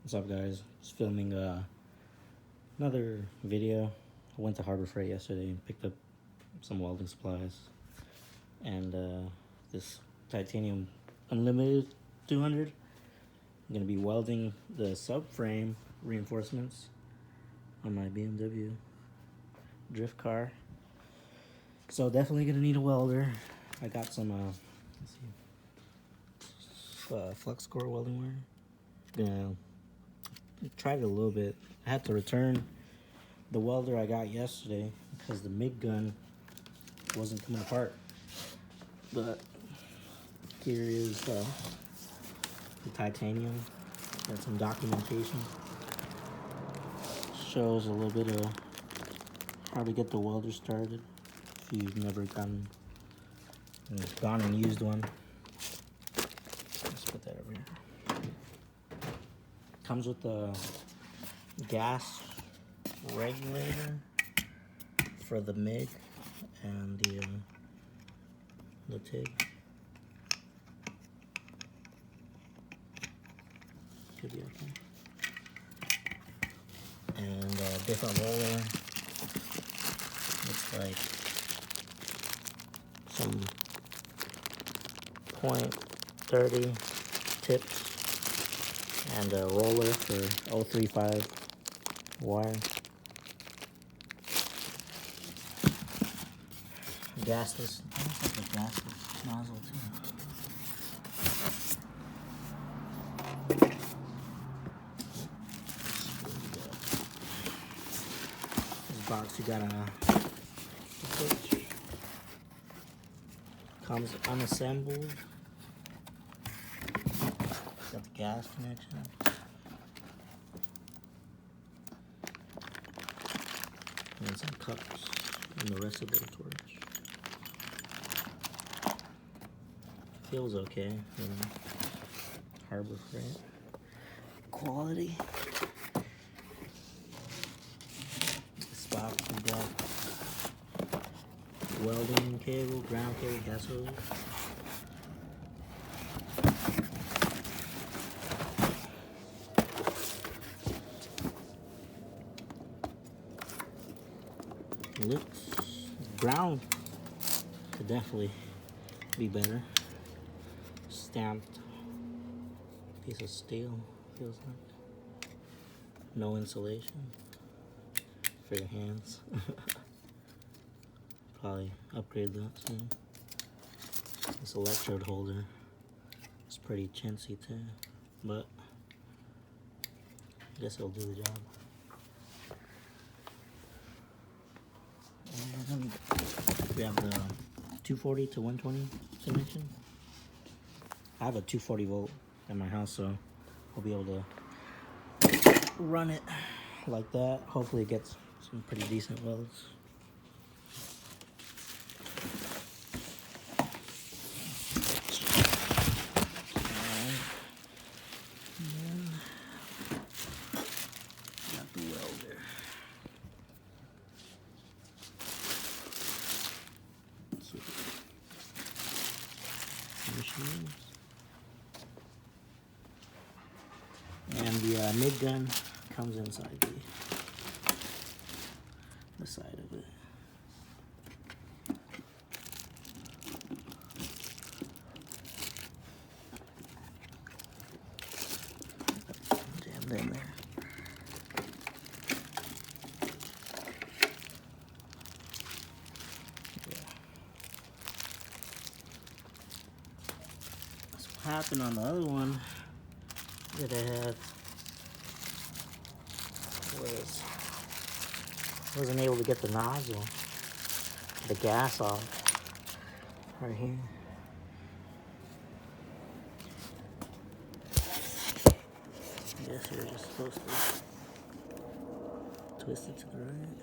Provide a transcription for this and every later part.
What's up, guys? Just filming another video. I went to Harbor Freight yesterday and picked up some welding supplies and this titanium unlimited 200. I'm gonna be welding the subframe reinforcements on my BMW drift car. So definitely gonna need a welder. I got some flux core welding wire. Yeah. Tried it a little bit. I had to return the welder I got yesterday because the MIG gun wasn't coming apart. But here is the titanium. Got some documentation. Shows a little bit of how to get the welder started if you've never gone and used one. Let's put that over here. Comes with the gas regulator for the MIG and the TIG. Should be okay. And a different roller. Looks like some .30 tips and a roller for 035 wire. Gasless. I think it's like a gasless nozzle too. This box you gotta switch. Comes unassembled. Got the gas connection. And some cups and the rest of the torch. Feels okay, you know. Harbor Freight quality. This box we got welding cable, ground cable, gas hose. Looks brown. Could definitely be better. Stamped piece of steel, feels like. No insulation for your hands. Probably upgrade that soon. This electrode holder is pretty chintzy too, but I guess it'll do the job. And we have the 240 to 120 connection. I have a 240 volt at my house, so I'll be able to run it like that. Hopefully it gets some pretty decent welds. And got the welder. Machines. And the MIG gun comes inside the side of it. Jammed in there. Yeah. That's what happened on the other one that I had. Wasn't able to get the nozzle, the gas off right here. I guess you're just supposed to twist it to the right.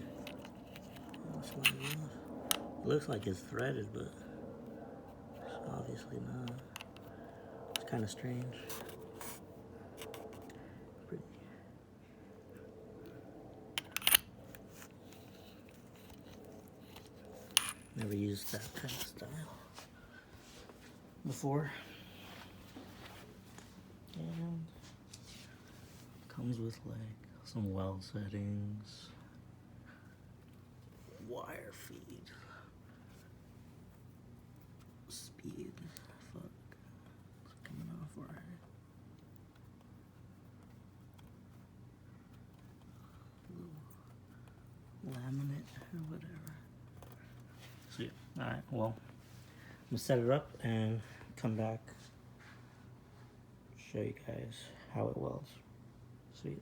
It looks like it's threaded, but it's obviously not. It's kind of strange. Pretty. Never used that kind of style before. And Comes with like some weld settings, wire feed, speed. Fuck, it's coming off right. Laminate or whatever. So yeah, all right. Well, I'm gonna set it up and come back, show you guys how it welds. Sweet.